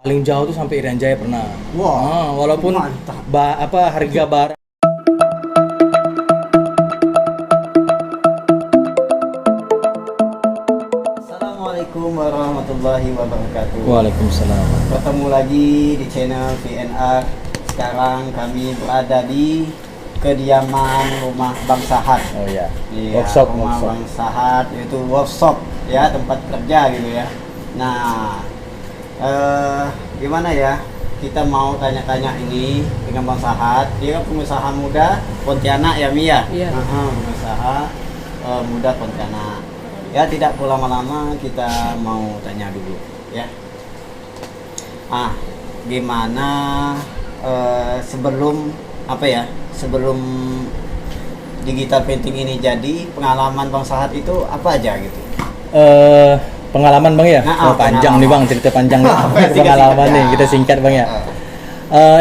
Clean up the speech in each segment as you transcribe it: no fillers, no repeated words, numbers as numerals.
Paling jauh tuh sampai Irian Jaya pernah. Wah, walaupun mantap. harga bar. Assalamualaikum warahmatullahi wabarakatuh. Waalaikumsalam. Bertemu lagi di channel VNR. Sekarang kami berada di kediaman rumah Bang Sahat. Oh ya. Iya, Workshop. rumah Bang Sahat, yaitu workshop ya, tempat kerja gitu ya. Nah, gimana ya? Kita mau tanya-tanya ini dengan Bang Sahat. Dia kan pengusaha muda Pontianak ya, Mia? Iya. Pengusaha muda Pontianak. Ya, tidak perlu lama-lama, kita mau tanya dulu ya. Gimana sebelum sebelum digital printing ini jadi, pengalaman Bang Sahat itu apa aja gitu? Pengalaman Bang ya? Panjang nih Bang, cerita panjang nih. Pengalaman nih, kita singkat Bang ya.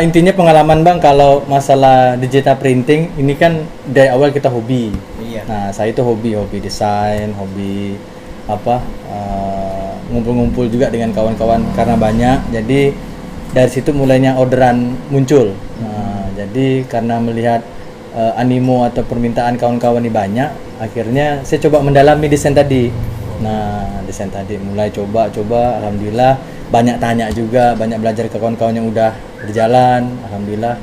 Intinya pengalaman Bang, kalau masalah digital printing ini kan dari awal kita hobi. Iya. Nah, saya itu hobi desain, hobi ngumpul-ngumpul juga dengan kawan-kawan karena banyak. Jadi dari situ mulainya orderan muncul. Nah, jadi karena melihat animo atau permintaan kawan-kawan ini banyak, akhirnya saya coba mendalami desain tadi. Nah, desain tadi mulai coba, alhamdulillah banyak tanya juga, banyak belajar ke kawan-kawan yang udah berjalan, alhamdulillah.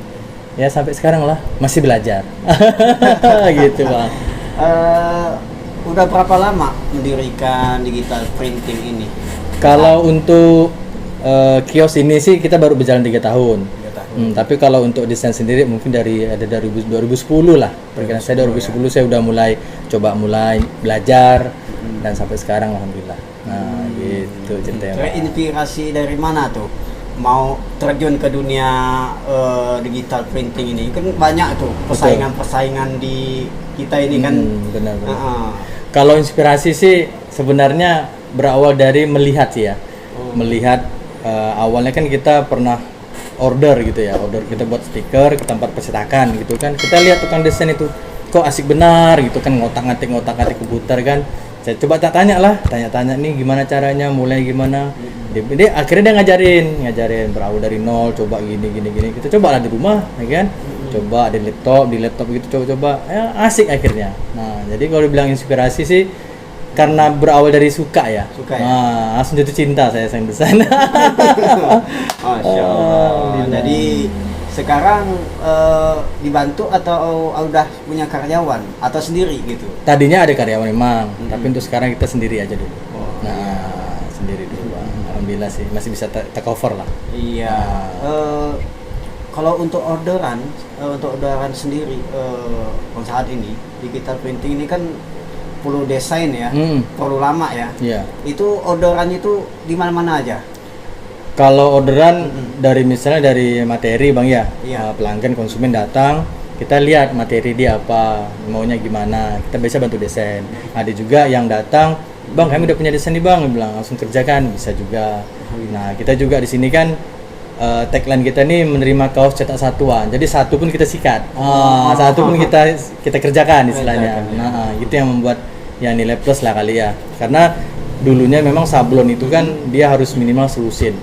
Ya sampai sekarang lah masih belajar. Gitu Bang. Udah berapa lama mendirikan digital printing ini? Kalau untuk kios ini sih kita baru berjalan 3 tahun. 3 tahun. Tapi kalau untuk desain sendiri mungkin dari 2010 lah. Perkiraan saya 2010 saya udah mulai belajar dan sampai sekarang alhamdulillah. Nah, gitu ceritanya. Terinspirasi dari mana tuh? Mau terjun ke dunia digital printing ini kan banyak tuh persaingan di kita ini kan. Benar. Kalau inspirasi sih sebenarnya berawal dari melihat sih ya. Melihat awalnya kan kita pernah order kita buat stiker ke tempat persetakan gitu kan. Kita lihat tukang desain itu kok asik benar gitu kan, ngotak-ngatik komputer kan. Saya coba tanya nih gimana caranya, mulai gimana. Dia akhirnya dia ngajarin berawal dari nol, coba gini. Kita coba lah di rumah, ya kan? Coba di laptop gitu coba. Ya, asik akhirnya. Nah, jadi kalau dibilang inspirasi sih karena berawal dari suka ya. Nah, langsung jatuh cinta saya sama desain. Masya Allah. Jadi sekarang dibantu atau udah punya karyawan atau sendiri gitu? Tadinya ada karyawan memang, tapi untuk sekarang kita sendiri aja dulu. Nah, sendiri dulu Bang. Alhamdulillah sih masih bisa cover lah. Iya. Kalau untuk orderan sendiri saat ini digital printing ini kan perlu desain ya, perlu lama ya. Iya. Itu orderan itu di mana-mana aja? Kalau orderan dari materi Bang ya, pelanggan konsumen datang, kita lihat materi dia apa, maunya gimana, kita biasa bantu desain. Ada juga yang datang, Bang kami udah punya desain nih Bang, bilang langsung kerjakan, bisa juga. Nah kita juga di sini kan tagline kita nih menerima kaos cetak satuan, jadi satu pun kita sikat, satu pun kita kerjakan istilahnya. Nah itu yang membuat ya nilai plus lah kali ya, karena dulunya memang sablon itu kan dia harus minimal selusin.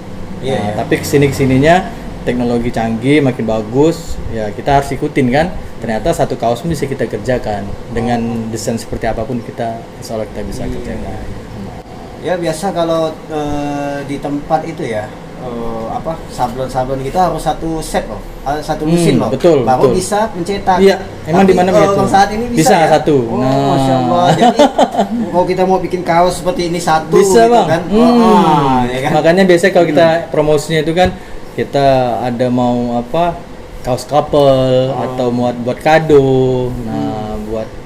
Tapi kesininya teknologi canggih makin bagus ya, kita harus ikutin kan. Ternyata satu kaos pun bisa kita kerjakan dengan desain seperti apapun kita insya Allah kita bisa kerjakan. Ya biasa kalau di tempat itu ya sablon gitu harus satu set loh, satu mesin loh, baru bisa mencetak. Iya, emang di mana begitu? Saat ini bisa ya? Satu. Masya Allah. Jadi kalau kita mau bikin kaos seperti ini satu bisa gitu Bang. Kan? Ya kan? Makanya biasanya kalau kita promosinya itu kan kita ada mau kaos couple atau buat kado. Nah,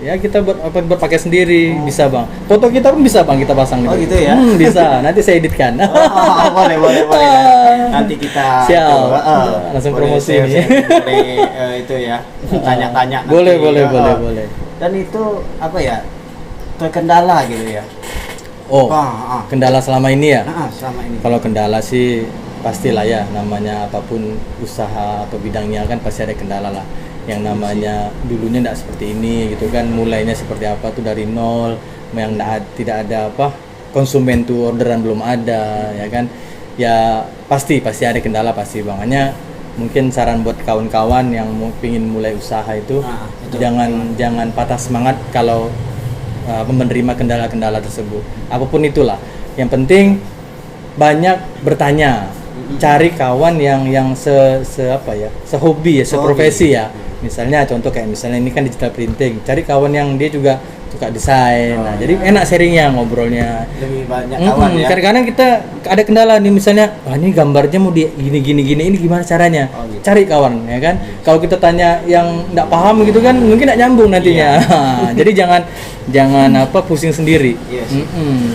kita buat pakai sendiri bisa Bang. Foto kita pun bisa Bang kita pasang gitu ya. Bisa. Nanti saya editkan. Boleh. Nanti kita langsung promosi ini. Itu ya. Tanya-tanya. Boleh. Dan itu terkendala gitu ya. Kendala selama ini ya? Selama ini. Kalau kendala sih pastilah ya, namanya apapun usaha atau bidangnya kan pasti ada kendala lah. Yang namanya dulunya enggak seperti ini gitu kan, mulainya seperti apa tuh dari nol, yang tidak ada konsumen tuh orderan belum ada ya kan. ya pasti ada kendala pasti bang. Hanya mungkin saran buat kawan-kawan yang pingin mulai usaha itu, jangan patah semangat kalau menerima kendala-kendala tersebut, apapun itulah. Yang penting banyak bertanya, cari kawan yang sehobi ya, seprofesi ya. Misalnya contoh kayak misalnya ini kan digital printing, cari kawan yang dia juga suka desain. Nah, jadi enak sharingnya, ngobrolnya. Lebih banyak kawan ya. Kadang-kadang kita ada kendala nih, misalnya, ini gambarnya mau gini ini gimana caranya? Gitu. Cari kawan ya kan. Kalau kita tanya yang enggak paham gitu kan, mungkin enggak nyambung nantinya. Jadi jangan pusing sendiri.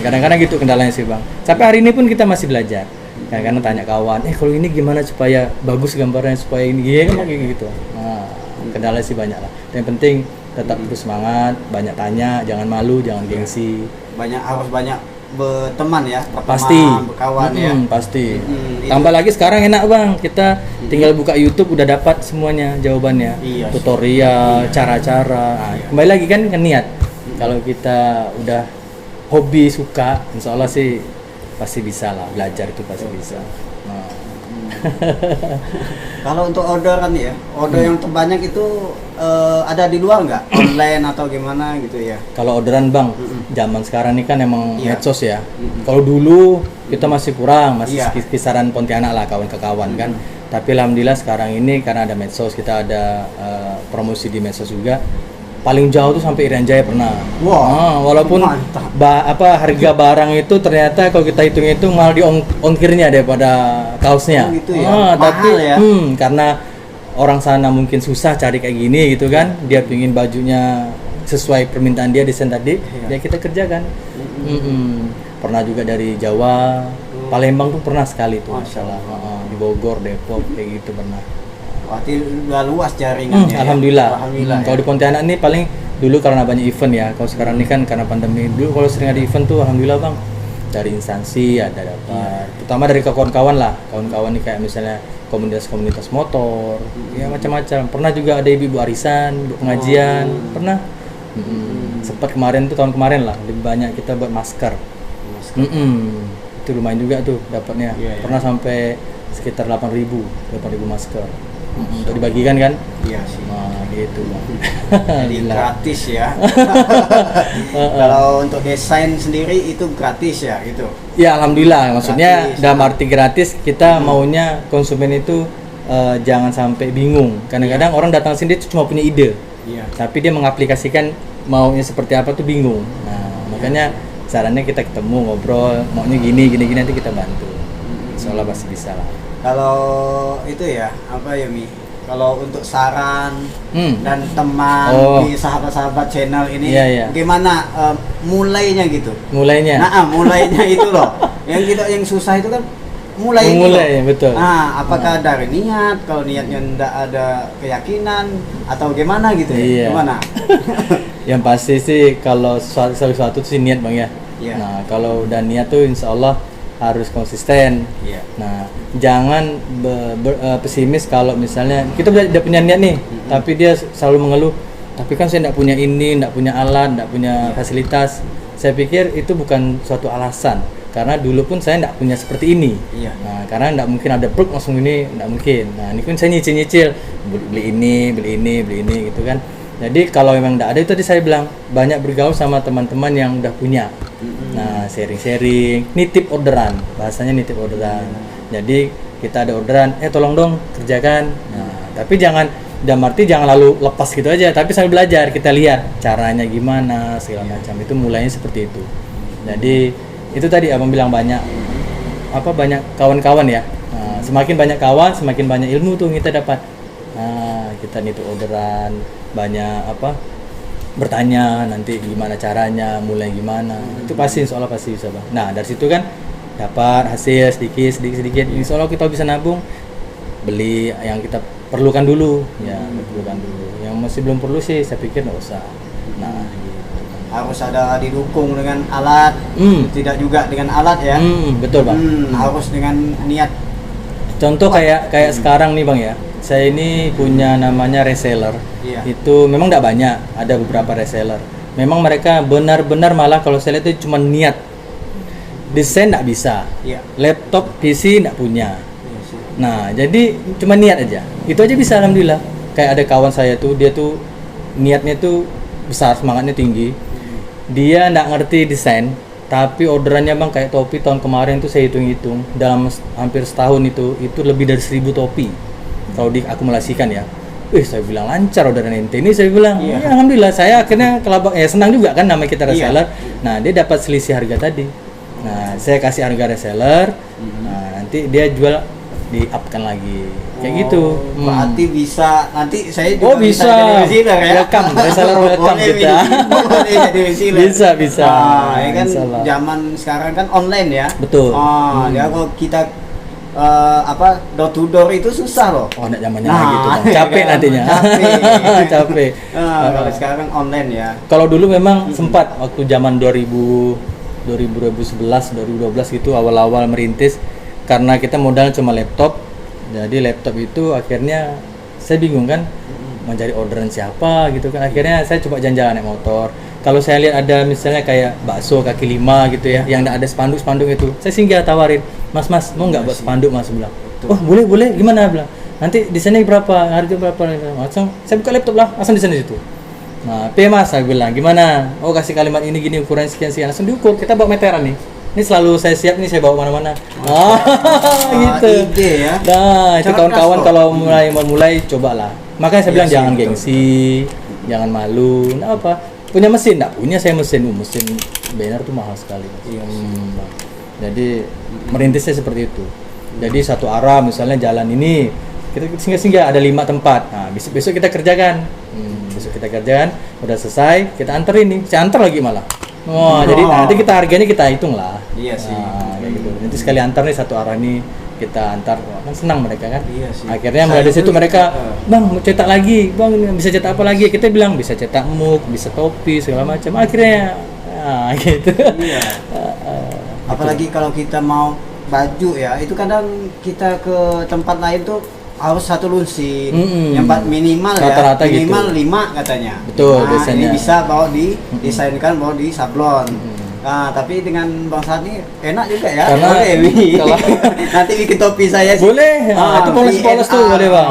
Kadang-kadang gitu kendalanya sih, Bang. Sampai hari ini pun kita masih belajar. Kadang-kadang tanya kawan, kalau ini gimana supaya bagus gambarnya, supaya ini kayak gitu. Nah, kendala sih banyak lah. Yang penting tetap terus semangat, banyak tanya, jangan malu, jangan gengsi. Harus banyak berteman ya, pasti berkawan ya. Pasti. Tambah lagi sekarang enak bang, kita tinggal buka YouTube udah dapat semuanya jawabannya, tutorial, cara-cara. Nah, kembali lagi kan ke niat. Kalau kita udah hobi suka, insya Allah sih pasti bisa lah, belajar itu pasti bisa. Nah. Kalau untuk orderan ya, yang terbanyak itu ada di luar nggak? Online atau gimana gitu ya? Kalau orderan bang, zaman sekarang ini kan emang medsos ya. Kalau dulu kita masih kurang, masih kisaran Pontianak lah kawan ke kawan kan. Tapi alhamdulillah sekarang ini karena ada medsos, kita ada promosi di medsos juga. Paling jauh tuh sampai Irian Jaya pernah. Walaupun harga barang itu ternyata kalau kita hitung malah di ongkirnya daripada kaosnya. Gitu ya. Tapi ya? Karena orang sana mungkin susah cari kayak gini gitu kan, dia pingin bajunya sesuai permintaan dia, desain tadi, ya kita kerjakan. Pernah juga dari Jawa, Palembang tuh pernah sekali tuh, masalah di Bogor, Depok kayak gitu pernah. Berarti udah luas jaringannya. Alhamdulillah. Kalau di Pontianak nih paling dulu karena banyak event ya. Kalau sekarang ini kan karena pandemi. Dulu kalau sering ada event tuh alhamdulillah bang, dari instansi ada dapat. Terutama dari kawan-kawan lah. Kawan-kawan nih kayak misalnya komunitas motor, ya macam-macam. Pernah juga ada ibu arisan, ibu pengajian, pernah. Sempat kemarin tuh, tahun kemarin lah, lebih banyak kita buat masker. Itu lumayan juga tuh dapatnya. Pernah sampai sekitar 8.000 masker. Untuk dibagikan kan? Iya sih. Nah, gitu bang. Jadi gratis ya. Kalau untuk desain sendiri itu gratis ya gitu. Ya alhamdulillah. Maksudnya dalam arti gratis kita maunya konsumen itu jangan sampai bingung. Kadang-kadang orang datang sini cuma punya ide, tapi dia mengaplikasikan maunya seperti apa tuh bingung. Nah makanya sarannya kita ketemu ngobrol, maunya gini nanti kita bantu. Insyaallah pasti bisa lah. Kalau itu ya, Mi? Kalau untuk saran dan teman di sahabat-sahabat channel ini, gimana mulainya gitu? Mulainya itu loh. Yang susah itu kan mulai betul. Nah, apakah dari niat? Kalau niatnya enggak ada keyakinan atau gimana gitu ya? Gimana? Yang pasti sih kalau sesuatu sih niat bang ya. Nah, kalau udah niat tuh insya Allah harus konsisten. Nah, jangan pesimis kalau misalnya kita udah punya niat nih, tapi dia selalu mengeluh, tapi kan saya enggak punya ini, enggak punya alat, enggak punya fasilitas. Saya pikir itu bukan suatu alasan, karena dulu pun saya enggak punya seperti ini. Nah, karena enggak mungkin ada plug langsung ini, enggak mungkin. Nah, ini pun saya nyicil beli ini gitu kan. Jadi kalau memang enggak ada, itu tadi saya bilang banyak bergaul sama teman-teman yang udah punya. Nah, sharing, nitip orderan, bahasanya nitip orderan. Jadi kita ada orderan, tolong dong kerjakan. Nah, tapi jangan lalu lepas gitu aja, tapi sambil belajar, kita lihat caranya gimana segala macam. Itu mulainya seperti itu. Jadi itu tadi abang bilang banyak kawan-kawan ya. Nah, semakin banyak kawan, semakin banyak ilmu tuh kita dapat. Nah, kita nitip orderan, banyak bertanya nanti gimana caranya, mulai gimana, itu pasti insya Allah pasti bisa bang. Nah dari situ kan dapat hasil sedikit, insya Allah kita bisa nabung, beli yang kita perlukan dulu, yang masih belum perlu sih saya pikir nggak usah. Nah gitu. Harus ada didukung dengan alat, tidak juga dengan alat ya. Betul bang. Harus dengan niat. Contoh kayak sekarang nih bang ya, saya ini punya namanya reseller. Itu memang tidak banyak, ada beberapa reseller. Memang mereka benar-benar malah kalau saya lihat itu cuma niat desain nggak bisa, laptop PC nggak punya. Nah, jadi cuma niat aja. Itu aja bisa, alhamdulillah. Kayak ada kawan saya tuh, dia tuh niatnya tuh besar, semangatnya tinggi. Dia nggak ngerti desain, tapi orderannya bang kayak topi tahun kemarin tuh saya hitung-hitung dalam hampir setahun itu lebih dari 1.000 topi. Kalau diakumulasikan ya. Saya bilang lancar orderan ente ini, saya bilang. Ya, alhamdulillah, saya akhirnya senang juga kan, nama kita reseller. Nah, dia dapat selisih harga tadi. Nah, saya kasih harga reseller. Nah, nanti dia jual di up-kan lagi kayak gitu. Berarti bisa nanti saya juga bisa jadi reseller ya. Welcome, reseller welcome kita. Boleh jadi reseller. Bisa. Ya kan zaman sekarang kan online ya. Betul. Ya kalau kita door to door itu susah loh. Enggak zamannya gitu. Capek nantinya. Capek. Kalau sekarang online ya. Kalau dulu memang sempat waktu zaman 2011, 2012 gitu awal-awal merintis. Karena kita modal cuma laptop, jadi laptop itu akhirnya saya bingung kan mau cari orderan siapa gitu kan. Akhirnya saya coba jalan-jalan naik motor. Kalau saya lihat ada misalnya kayak bakso kaki 5 gitu ya, yang ada spanduk-spanduk itu, saya singgah tawarin, mas mau nggak buat spanduk, mas bilang. Oh boleh, gimana bilang. Nanti desainnya berapa, harga berapa, langsung saya buka laptop lah, langsung desain di situ. Nah, mas saya bilang gimana? Oh kasih kalimat ini gini ukuran sekian, langsung diukur. Kita bawa meteran nih. Ini selalu saya siap nih, saya bawa mana-mana. Gitu. Ide ya. Nah, itu kawan-kawan kalau mulai cobalah. Makanya saya bilang jangan gengsi, jangan malu. Nah, apa? Punya mesin? Enggak punya saya mesin. Mesin banner tuh mahal sekali. Jadi merintisnya seperti itu. Jadi satu arah misalnya jalan ini, kita singgah-singgah ada 5 tempat. Nah, besok kita kerjakan. Besok kita kerjakan, udah selesai, kita anterin nih. Saya antar lagi malah. Jadi nanti kita harganya kita hitung lah. Iya sih. Kayak gitu. Nanti sekali antar nih satu arah nih kita antar, kan senang mereka kan. Iya sih. Akhirnya mulai dari situ mereka, bang mau cetak lagi, bang bisa cetak apa lagi? Kita bilang bisa cetak mug, bisa topi segala macam. Akhirnya, gitu. Iya. Apalagi kalau kita mau baju ya, itu kadang kita ke tempat lain tuh harus satu lusin, yang minimal rata-rata ya, minimal gitu. 5 katanya. Betul, nah, ini bisa bawa di desainkan, bawa di sablon. Nah, tapi dengan Bang Sani enak juga ya. Karena boleh, kalau nanti bikin topi saya sih. Boleh. Itu polos-polos tuh boleh, Bang.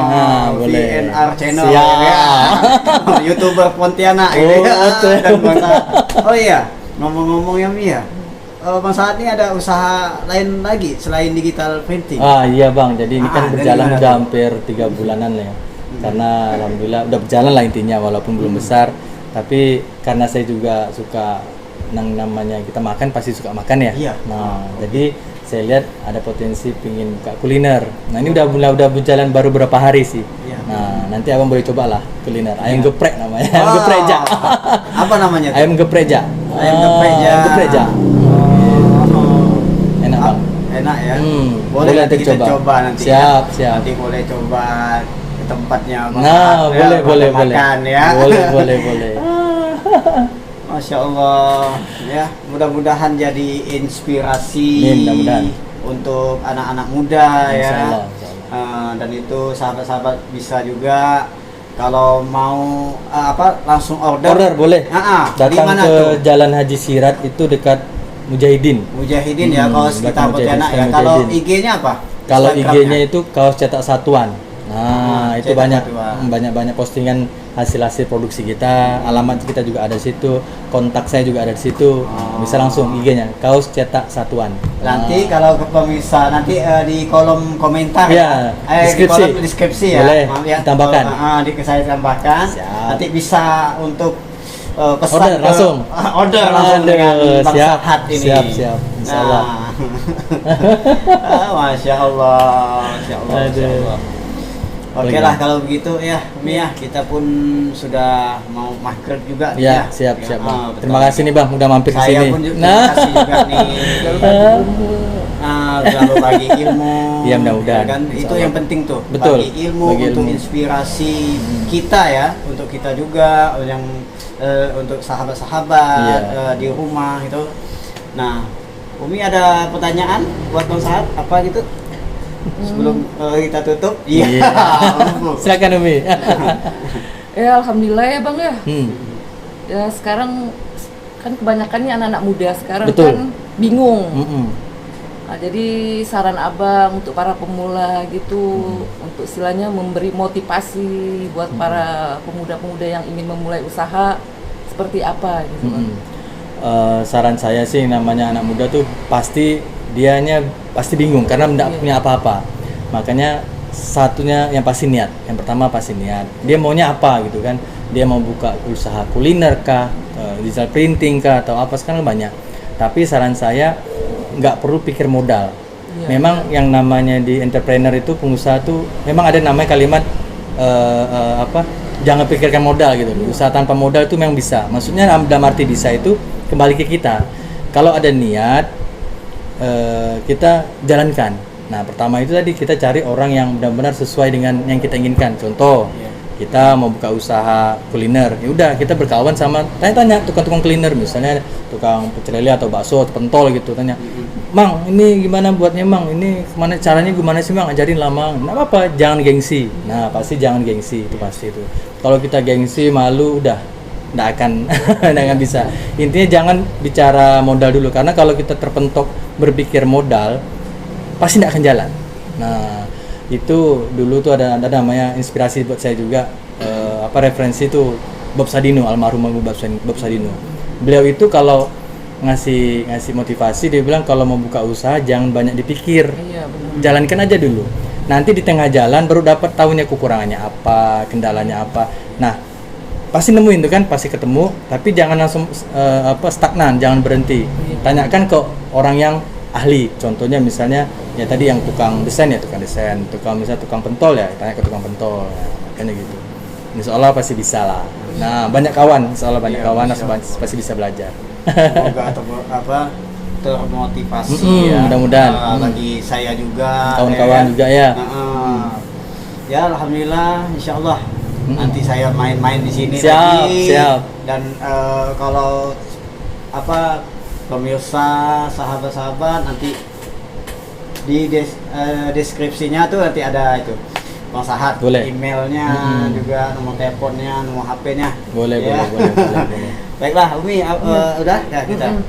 Boleh. VNR channel. Siap. Ya. YouTuber Pontianak gitu ya. Dan Bang Oh iya, ngomong-ngomong ya Mi ya. Bang Saat ini ada usaha lain lagi selain digital printing? Iya Bang, jadi ini kan berjalan udah hampir 3 bulanan lah ya. Karena alhamdulillah udah berjalan lah intinya, walaupun belum besar. Tapi karena saya juga suka namanya kita makan, pasti suka makan ya. Iya. Nah, jadi saya lihat ada potensi pingin buka kuliner. Nah, ini udah berjalan baru berapa hari sih. Iya. Nah, nanti abang boleh coba lah kuliner. Ayam geprek namanya. Ayam gepreja. Apa namanya? Ayam gepreja. Ayam gepreja. Enak Bang. Enak ya. Boleh nanti kita coba nanti. Siap. Nanti boleh coba ke tempatnya Bang. Nah, boleh. Makan ya. Boleh. Masya Allah ya, mudah-mudahan jadi inspirasi untuk anak-anak muda ya. Dan itu sahabat-sahabat bisa juga kalau mau langsung order boleh. Datang ke tuh? Jalan Haji Sirat itu dekat Mujahidin ya, kaos kita Pontianak ya. Kalau IG-nya apa? Kalau IG-nya itu kaos cetak satuan. Nah, itu banyak postingan hasil produksi kita, alamat kita juga ada di situ, kontak saya juga ada di situ. Bisa langsung IG-nya, kaos cetak satuan. Nanti kalau pemirsa nanti di kolom komentar ya, deskripsi ya. Boleh ditambahkan. Saya tambahkan. Siap. Nanti bisa untuk pesan order langsung dengan Bang Sahat ini. Siap. Insyaallah. Masya Allah. Oke lah kalau begitu ya, Mi ya, kita pun sudah mau maghrib juga nih ya. Siap. Terima kasih nih Bang, udah mampir ke sini. Saya pun terima kasih juga nih. Udah berbagi ilmu. Ya mudah-mudahan. Kan itu yang penting tuh. Betul. Bagi ilmu untuk inspirasi kita ya, untuk kita juga yang untuk sahabat-sahabat di rumah itu. Nah, Umi ada pertanyaan buat Bang Sahat apa gitu? Sebelum kita tutup, silakan Umi. Ya alhamdulillah ya Bang ya. Ya sekarang kan kebanyakan nih anak-anak muda sekarang. Betul. Kan bingung. Mm-mm. Nah, jadi saran abang untuk para pemula gitu, untuk istilahnya memberi motivasi buat para pemuda-pemuda yang ingin memulai usaha seperti apa gitu. Bang. Saran saya sih, namanya anak muda tuh pasti dianya pasti bingung karena tidak punya apa-apa. Makanya satunya yang pasti niat. Yang pertama pasti niat. Dia maunya apa gitu kan? Dia mau buka usaha kuliner kah, digital printing kah, atau apa, sekarang banyak. Tapi saran saya nggak perlu pikir modal. Memang yang namanya di entrepreneur itu, pengusaha tuh memang ada namanya kalimat jangan pikirkan modal gitu. Usaha tanpa modal itu memang bisa. Maksudnya dalam arti bisa itu kembali ke kita. Kalau ada niat, kita jalankan. Nah, pertama itu tadi kita cari orang yang benar-benar sesuai dengan yang kita inginkan. Contoh, kita mau buka usaha kuliner, ya udah kita berkawan sama, tanya-tanya tukang-tukang kuliner, misalnya tukang pecel lele atau bakso atau pentol gitu, tanya, Mang, ini gimana buatnya Mang, ini kemana caranya, gimana sih Mang, ajarin lah Mang. Nggak apa-apa, jangan gengsi. Nah, pasti jangan gengsi, itu pasti itu. Kalau kita gengsi, malu, udah nggak akan nggak akan bisa. Intinya jangan bicara modal dulu, karena kalau kita terpentok berpikir modal, pasti nggak akan jalan. Nah, itu dulu tuh ada namanya inspirasi buat saya juga, referensi itu Bob Sadino, almarhum Bob Sadino. Beliau itu kalau ngasih motivasi, dia bilang kalau mau buka usaha jangan banyak dipikir, jalankan aja dulu. Nanti di tengah jalan baru dapat tahunya kekurangannya apa, kendalanya apa. Nah, pasti nemuin tuh kan, pasti ketemu. Tapi jangan langsung stagnan, jangan berhenti. Tanyakan ke orang yang ahli. Contohnya misalnya ya tadi yang tukang desain, misalnya tukang pentol ya, tanya ke tukang pentol. Ya, makanya gitu. Insya Allah pasti bisa lah. Nah, banyak kawan, insya Allah banyak kawan, pasti bisa belajar. Semoga termotivasi ya. Mudah-mudahan. Bagi saya juga, kawan-kawan juga ya. Ya, alhamdulillah, insya Allah nanti saya main-main di sini lagi. Siap. Dan kalau pemirsa, sahabat-sahabat, nanti di deskripsinya tuh nanti ada itu Bang Sahat, emailnya, juga nomor teleponnya, nomor HP-nya. Boleh. Baiklah, Umi, udah ya kita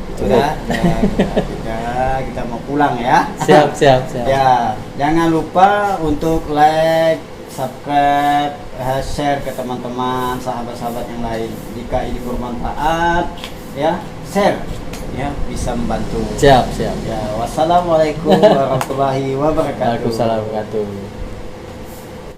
kita mau pulang ya. Siap. Ya, jangan lupa untuk like, subscribe, share ke teman-teman, sahabat-sahabat yang lain. Jika ini bermanfaat, ya share, ya bisa membantu. Siap. Ya, wassalamualaikum warahmatullahi wabarakatuh. Waalaikumsalam warahmatullahi wabarakatuh.